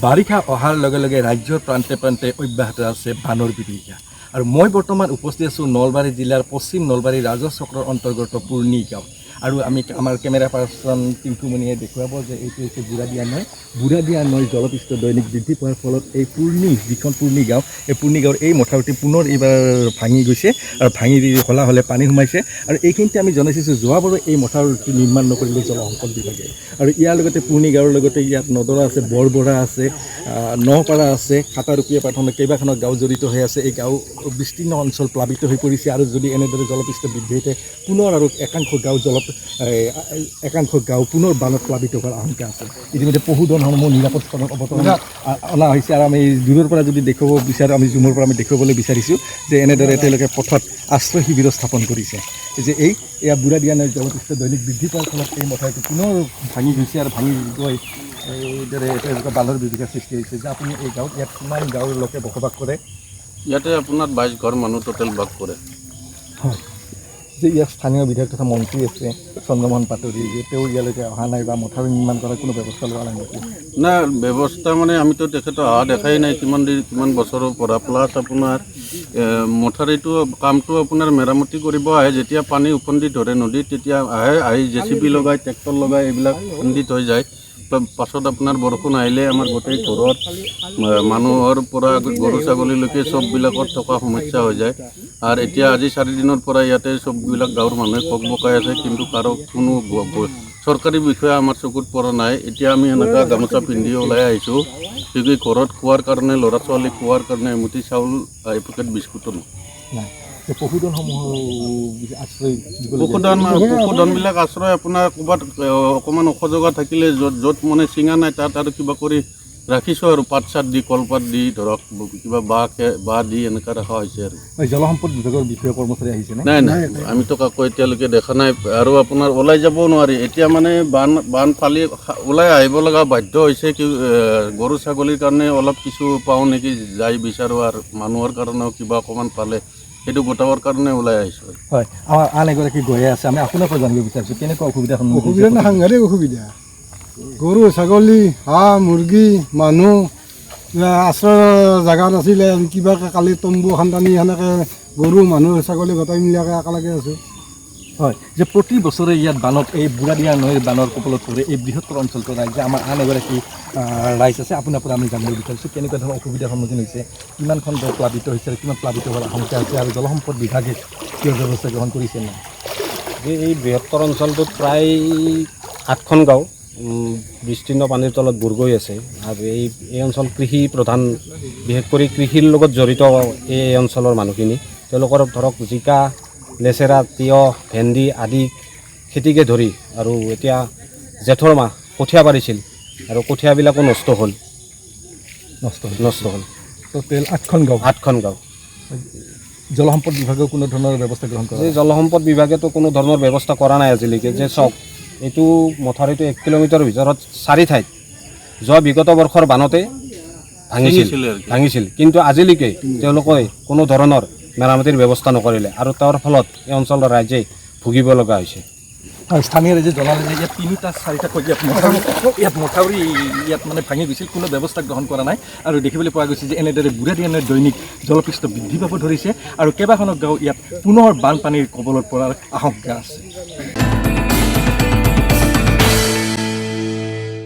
বাৰিষা অহাৰ লগে লগে ৰাজ্যৰ প্ৰান্তে প্ৰান্তে অব্যাহত আছে বানৰ বিভীষিকা আৰু মই বৰ্তমান উপস্থিত আছোঁ নলবাৰী জিলাৰ পশ্চিম নলবাৰী ৰাজহ চক্ৰৰ অন্তৰ্গত পুৰ্ণি গাঁও আৰু আমি আমাৰ কেমেৰা পাৰ্চন টিংকুমণিয়ে দেখুৱাব যে এইটো হৈছে বুঢ়াদিয়া নৈ জলপৃষ্ঠ দৈনিক বৃদ্ধি পোৱাৰ ফলত এই যিখন পুৰ্ণি গাঁও এই পুৰ্ণি গাঁৱৰ এই মথাউৰিটি পুনৰ এইবাৰ ভাঙি গৈছে আৰু ভাঙি হ'লে পানী সোমাইছে আৰু এইখিনিতে আমি জনাইছোঁ যোৱাবাৰো এই মথাউৰিটি নিৰ্মাণ নকৰিলে জলসম্পদ বিভাগে আৰু ইয়াৰ লগতে পুৰ্ণি গাঁৱৰ লগতে ইয়াত নদৰা আছে বৰবৰা আছে নপাৰা আছে খাটাৰুপীয়া প্ৰাথমিক কেইবাখনো গাঁও জড়িত হৈ আছে এই গাঁও বিস্তীৰ্ণ অঞ্চল প্লাবিত হৈ পৰিছে আৰু যদি এনেদৰে জলপৃষ্ঠ বৃদ্ধি হৈছে পুনৰ আৰু একাংশ গাঁও পুনৰ বানত প্লাবিত হোৱাৰ আশংকা আছে ইতিমধ্যে পশুধনসমূহ নিৰাপদ স্থানত অৱতৰণ অনা হৈছে আৰু আমি দূৰৰ পৰা যদি দেখুৱাব বিচাৰোঁ আমি জুমৰ পৰা আমি দেখুৱাবলৈ বিচাৰিছোঁ যে এনেদৰে তেওঁলোকে পথত আশ্ৰয় শিবিৰ স্থাপন কৰিছে যে এয়া বুঢ়াদিয়া নৈৰ জলপৃষ্ঠ দৈনিক বৃদ্ধি পোৱাৰ ফলত এই মথাউৰিটো পুনৰ ভাঙি গৈছে আৰু ভাঙি গৈ এইদৰে তেওঁলোকে বানৰ বিভীষিকাৰ সৃষ্টি হৈছে যে আপুনি এই গাঁৱত ইয়াত কিমান গাঁৱৰ লোকে বসবাস কৰে ইয়াতে আপোনাৰ 22 ঘৰ মানুহ টোটেল বাস কৰে হয় যে ইয়াত স্থানীয় বিধায়ক তথা মন্ত্ৰী আছে চন্দ্ৰমোহন পাটোৱাৰী যে তেওঁ ইয়ালৈকে অহা নাই বা মথাউৰি নিৰ্মাণ কৰাৰ কোনো ব্যৱস্থা লোৱা নাই নেকি না ব্যৱস্থা মানে আমিতো তেখেতৰ অহা দেখাই নাই কিমান বছৰৰ পৰা প্লাছ আপোনাৰ মথাউৰিটো কামটো আপোনাৰ মেৰামতি কৰিব আহে যেতিয়া পানী উফন্দি ধৰে নদীত তেতিয়া আহি JCB লগাই ট্ৰেক্টৰ লগাই এইবিলাক খন্দিত হৈ যায় পাছত আপোনাৰ বৰষুণ আহিলে আমাৰ গোটেই ঘৰত মানুহৰ পৰা গৰু ছাগলীলৈকে চববিলাকত থকা সমস্যা হৈ যায় আৰু এতিয়া আজি 4 দিনৰ পৰা ইয়াতে চববিলাক গাঁৱৰ মানুহে বকাই আছে কিন্তু কাৰো কোনো চৰকাৰী বিষয়া আমাৰ চকুত পৰা নাই এতিয়া আমি এনেকুৱা গামোচা পিন্ধি ওলাই আহিছোঁ কিউকি ঘৰত খোৱাৰ কাৰণে ল'ৰা ছোৱালী খোৱাৰ কাৰণে এমুঠি চাউল এপেকেট বিস্কুটো নাই পশুধনবিলাক আশ্ৰয় আপোনাৰ ক'ৰবাত অকণমান ওখ জেগা থাকিলে য'ত মানে চিঙা নাই তাত আৰু কিবা কৰি ৰাখিছোঁ আৰু পাত চাত দি কলপাত দি ধৰক কিবা বাঁহ দি এনেকুৱা ৰখা হৈছে আৰু জলসম্পদ বিভাগৰ বিষয়া কৰ্মচাৰী আহিছে নাই আমিতো কাকো এতিয়ালৈকে দেখা নাই আৰু আপোনাৰ ওলাই যাব নোৱাৰি এতিয়া মানে বান ফালি ওলাই আহিব লগা বাধ্য হৈছে কি গৰু ছাগলীৰ কাৰণে অলপ কিছু পাওঁ নেকি যাই বিচাৰোঁ আৰু মানুহৰ কাৰণেও কিবা অকণমান পালে সেইটো গোটাবৰ কাৰণে ওলাই আহিছোঁ হয় আমাৰ আন এগৰাকী গৈয়ে আছে আমি আপোনাৰ পৰা জানিব বিচাৰিছোঁ কেনেকুৱা অসুবিধা সাংঘাতিক অসুবিধা গৰু ছাগলী হাঁহ মুৰ্গী মানুহ আশ্ৰয় জেগা নাছিলে কিবাকৈ কালি তম্বু খান্দানি সেনেকৈ গৰু মানুহ ছাগলী গোটাই মিলাকৈ একেলগে আছোঁ হয় যে প্ৰতি বছৰে ইয়াত বানত এই বুঢ়াদিয়া নৈৰ বানৰ কবলত পৰে এই বৃহত্তৰ অঞ্চলটোৰ ৰাইজে আমাৰ আন এগৰাকী ৰাইজ আছে আপোনাৰ পৰা আমি জানিব বিচাৰিছোঁ কেনেকুৱা ধৰণৰ অসুবিধাৰ সন্মুখীন হৈছে কিমানখন গাঁও প্লাবিত হৈছে আৰু কিমান প্লাবিত হোৱাৰ আশংকা আছে আৰু জলসম্পদ বিভাগে কিয় ব্যৱস্থা গ্ৰহণ কৰিছে নাই এই বৃহত্তৰ অঞ্চলটোত প্ৰায় 8খন গাঁও বিস্তীৰ্ণ পানীৰ তলত বুৰ গৈ আছে আৰু এই অঞ্চল কৃষি প্ৰধান বিশেষ কৰি কৃষিৰ লগত জড়িত এই অঞ্চলৰ মানুহখিনি তেওঁলোকৰ ধৰক জিকা লেচেৰা তিয়হ ভেন্দি আদি খেতিকে ধৰি আৰু এতিয়া জেঠৰ মাহ কঠীয়া পাৰিছিল আৰু কঠীয়াবিলাকো নষ্ট হ'ল টোটেল 8খন গাঁও জলসম্পদ বিভাগেও কোনো ধৰণৰ ব্যৱস্থা গ্ৰহণ কৰা জলসম্পদ বিভাগেতো কোনো ধৰণৰ ব্যৱস্থা কৰা নাই আজিলৈকে যে চাওক এইটো মথাউৰিটো 1 কিলোমিটাৰৰ ভিতৰত 4 ঠাইত যোৱা বিগত বৰ্ষৰ বানতে ভাঙিছিল কিন্তু আজিলৈকে তেওঁলোকে কোনো ধৰণৰ মেৰামতিৰ ব্যৱস্থা নকৰিলে আৰু তাৰ ফলত এই অঞ্চলৰ ৰাইজে ভুগিব লগা হৈছে স্থানীয় ৰাইজে জনালে যে ইয়াত 3-4টা মথাউৰি ইয়াত মানে ভাঙি গৈছিল কোনো ব্যৱস্থা গ্ৰহণ কৰা নাই আৰু দেখিবলৈ পোৱা গৈছে যে এনেদৰে বুঢ়াদিয়া নৈৰ দৈনিক জলপৃষ্ঠ বৃদ্ধি পাব ধৰিছে আৰু কেইবাখনো গাঁও ইয়াত পুনৰ বানপানীৰ কবলত পৰাৰ আশংকা আছে